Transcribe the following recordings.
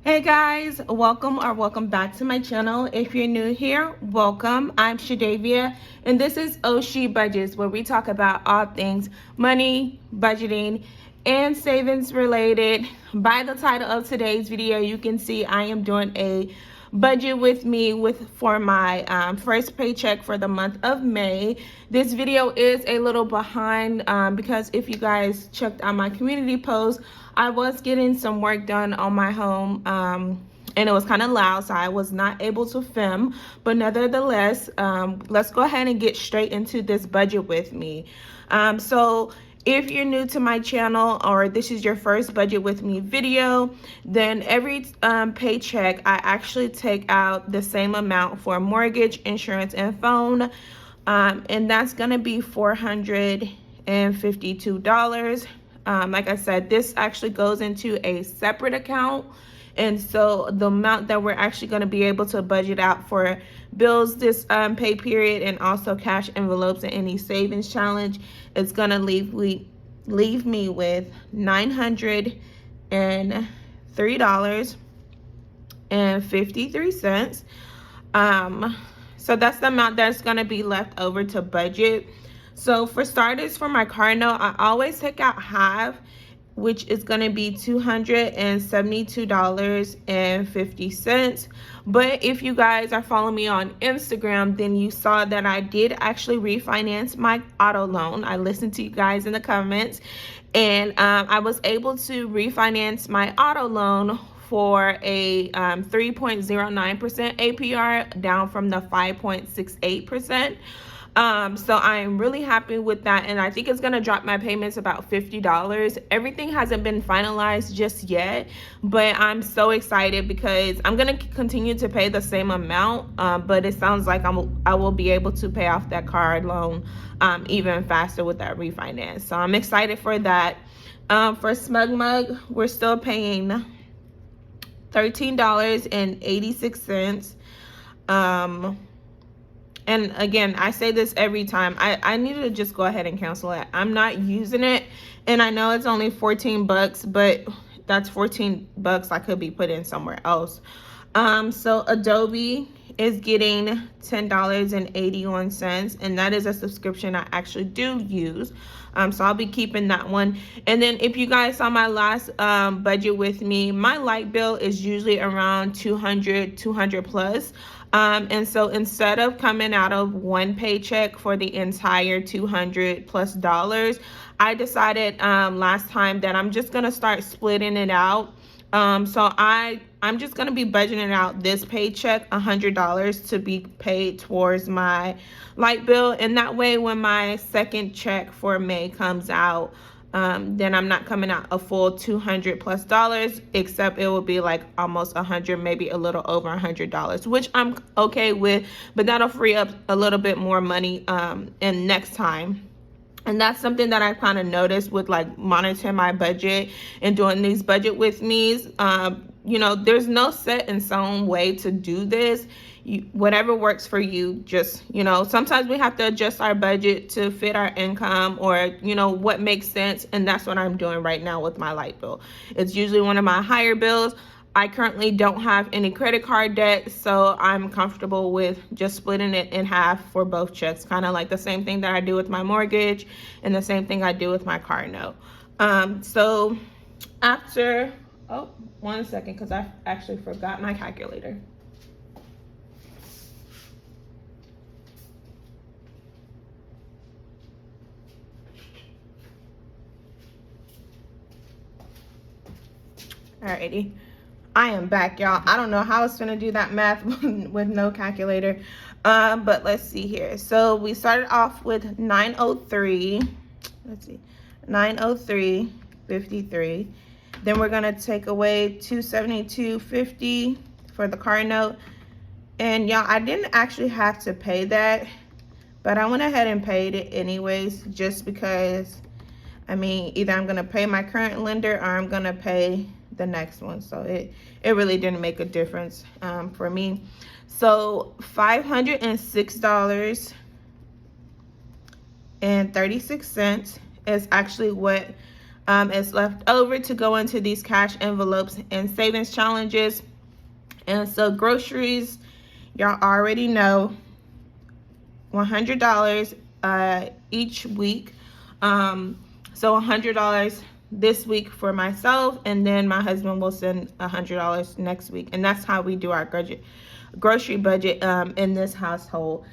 Hey guys, welcome back to my channel. If you're new here, welcome. I'm Shadavia and this is Ohshebudgets, where we talk about all things money, budgeting, and savings related. By the title of today's video, you can see I am doing a budget with me for my first paycheck for the month of May. This video is a little behind because if you guys checked out my community post, I was getting some work done on my home and it was kind of loud, so I was not able to film. But nevertheless, let's go ahead and get straight into this budget with me. So if you're new to my channel or this is your first budget with me video, then every paycheck I actually take out the same amount for mortgage, insurance, and phone, and that's gonna be $452. Like I said, this actually goes into a separate account, and so the amount that we're actually going to be able to budget out for bills this pay period, and also cash envelopes and any savings challenge, is going to leave me with $903.53. So that's the amount that's going to be left over to budget. So for starters, for my car note, I always take out half, which is going to be $272.50. But if you guys are following me on Instagram, then you saw that I did actually refinance my auto loan. I listened to you guys in the comments, and I was able to refinance my auto loan for a 3.09% APR, down from the 5.68%. So I'm really happy with that, and I think it's gonna drop my payments about $50. Everything hasn't been finalized just yet, but I'm so excited because I'm gonna continue to pay the same amount, but it sounds like I will be able to pay off that car loan even faster with that refinance. So I'm excited for that. For Smug Mug, we're still paying $13.86. And again, I say this every time, I need to just go ahead and cancel it. I'm not using it, and I know it's only 14 bucks, but that's 14 bucks I could be putting somewhere else. So Adobe is getting $10.81, and that is a subscription I actually do use. So I'll be keeping that one. And then if you guys saw my last budget with me, my light bill is usually around 200 plus. And so instead of coming out of one paycheck for the entire $200 plus, I decided last time that I'm just gonna start splitting it out. So I'm just gonna be budgeting out this paycheck $100 to be paid towards my light bill, and that way when my second check for May comes out, then I'm not coming out a full $200 plus, except it will be like almost 100, maybe a little over $100, which I'm okay with, but that'll free up a little bit more money and next time. And that's something that I kind of noticed with like monitoring my budget and doing these budget with me's. You know, there's no set in stone way to do this. Whatever works for you, just, you know, sometimes we have to adjust our budget to fit our income, or, you know, what makes sense. And that's what I'm doing right now with my light bill. It's usually one of my higher bills. I currently don't have any credit card debt, so I'm comfortable with just splitting it in half for both checks, kind of like the same thing that I do with my mortgage and the same thing I do with my car note. So after, oh, 1 second, because I actually forgot my calculator. Alrighty. I am back, y'all. I don't know how I was gonna do that math with no calculator, but let's see here. So we started off with 903. Let's see, 903.53. Then we're gonna take away 272.50 for the car note. And y'all, I didn't actually have to pay that, but I went ahead and paid it anyways, just because, I mean, either I'm gonna pay my current lender or I'm gonna pay the next one, so it really didn't make a difference for me. So $506.36 is actually what is left over to go into these cash envelopes and savings challenges. And so groceries, y'all already know, $100 each week. So $100 this week for myself, and then my husband will send $100 next week, and that's how we do our grocery budget in this household.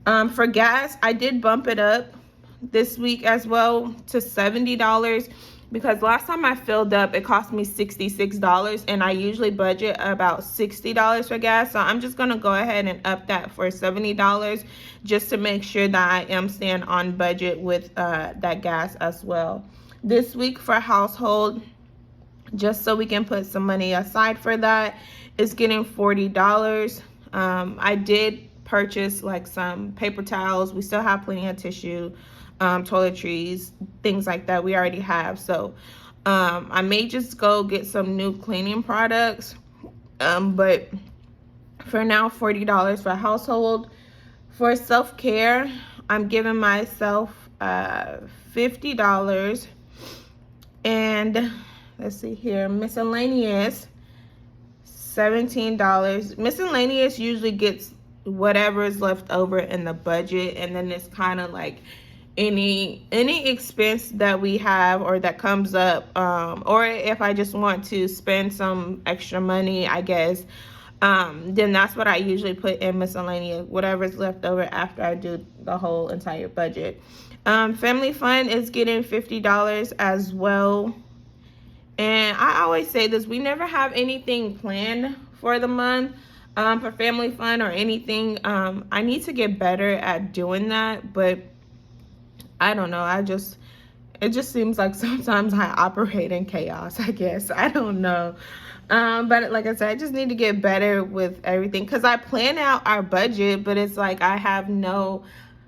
For gas, I did bump it up this week as well to $70, because last time I filled up, it cost me $66, and I usually budget about $60 for gas. So I'm just gonna go ahead and up that for $70, just to make sure that I am staying on budget with that gas as well. This week for household, just so we can put some money aside for that, is getting $40. I did purchase like some paper towels. We still have plenty of tissue, toiletries, things like that we already have. So I may just go get some new cleaning products, but for now, $40 for household. For self-care, I'm giving myself $50. And let's see here, miscellaneous, $17. Miscellaneous usually gets whatever is left over in the budget, and then it's kind of like any expense that we have or that comes up, or if I just want to spend some extra money, I guess, then that's what I usually put in miscellaneous, whatever's left over after I do the whole entire budget. Family fund is getting $50 as well. And I always say this, we never have anything planned for the month for family fund or anything. I need to get better at doing that, but I don't know. It just seems like sometimes I operate in chaos, I guess. I don't know. But like I said, I just need to get better with everything, because I plan out our budget, but it's like I have no,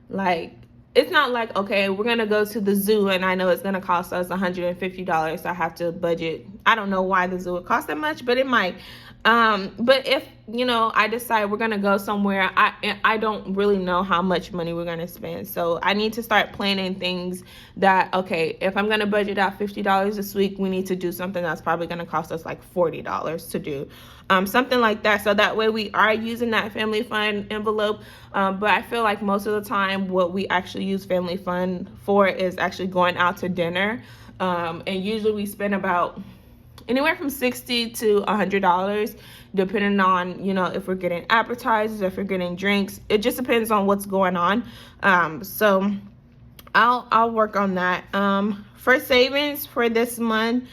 like, it's not like, okay, we're going to go to the zoo and I know it's going to cost us $150. So I have to budget. I don't know why the zoo would cost that much, but it might. But if, I decide we're going to go somewhere, I don't really know how much money we're going to spend. So I need to start planning things that, okay, if I'm going to budget out $50 this week, we need to do something that's probably going to cost us like $40 to do. Something like that. So that way we are using that family fund envelope. But I feel like most of the time what we actually use family fund for is actually going out to dinner. And usually we spend about anywhere from $60 to $100, depending on, if we're getting appetizers, if we're getting drinks. It just depends on what's going on. So I'll work on that. For savings for this month,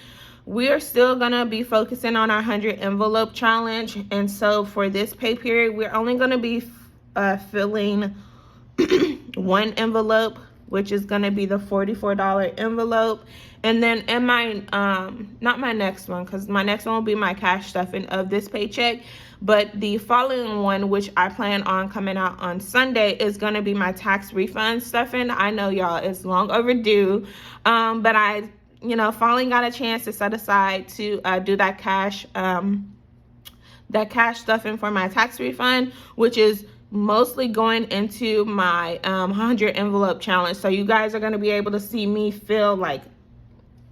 we are still gonna be focusing on our 100 envelope challenge. And so for this pay period, we're only gonna be filling one envelope, which is gonna be the $44 envelope. And then in my, not my next one, because my next one will be my cash stuffing of this paycheck, but the following one, which I plan on coming out on Sunday, is gonna be my tax refund stuffing. I know, y'all, it's long overdue, but I, finally got a chance to set aside to do that cash stuffing for my tax refund, which is mostly going into my 100 envelope challenge. So you guys are going to be able to see me fill like,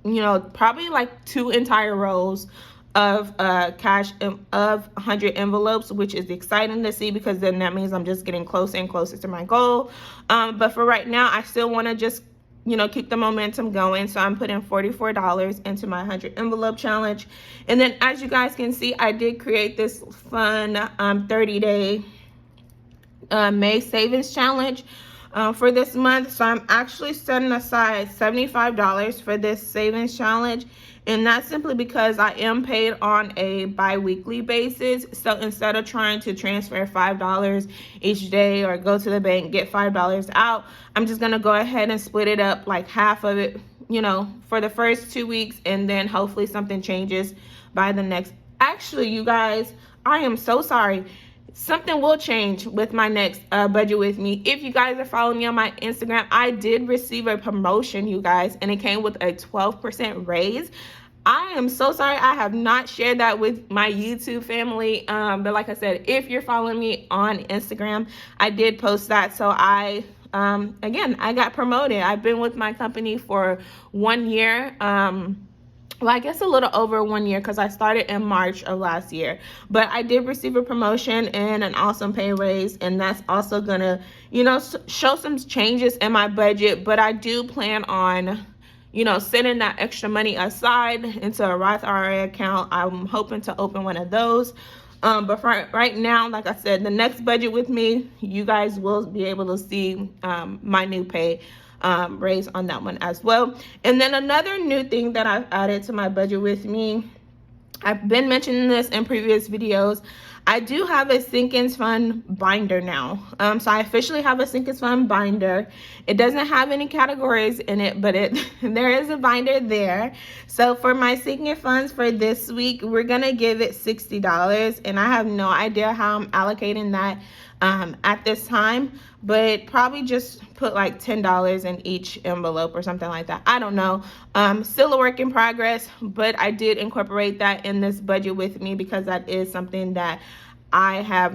probably like 2 entire rows of cash of 100 envelopes, which is exciting to see, because then that means I'm just getting closer and closer to my goal. But for right now, I still want to just keep the momentum going. So I'm putting $44 into my 100 envelope challenge. And then as you guys can see, I did create this fun 30-day May savings challenge for this month. So I'm actually setting aside $75 for this savings challenge. And that's simply because I am paid on a bi-weekly basis. So instead of trying to transfer $5 each day or go to the bank, get $5 out, I'm just going to go ahead and split it up, like half of it, for the first 2 weeks. And then hopefully something changes by the next. Actually, you guys, I am so sorry. Something will change with my next budget with me. If you guys are following me on my Instagram, I did receive a promotion, you guys, and it came with a 12% raise. I am so sorry I have not shared that with my YouTube family. But like I said, if you're following me on Instagram, I did post that. So I again, I got promoted. I've been with my company for 1 year. Well, I guess a little over 1 year because I started in March of last year. But I did receive a promotion and an awesome pay raise, and that's also gonna, show some changes in my budget. But I do plan on, setting that extra money aside into a Roth IRA account. I'm hoping to open one of those. But for right now, like I said, the next budget with me, you guys will be able to see my new pay raise on that one as well. And then another new thing that I've added to my budget with me, I've been mentioning this in previous videos. I do have a Sinkins Fund binder now. So I officially have a Sinkins Fund binder. It doesn't have any categories in it, but there is a binder there. So for my sinking funds for this week, we're gonna give it $60, and I have no idea how I'm allocating that at this time, but probably just put like $10 in each envelope or something like that. I don't know. Still a work in progress, but I did incorporate that in this budget with me because that is something that I have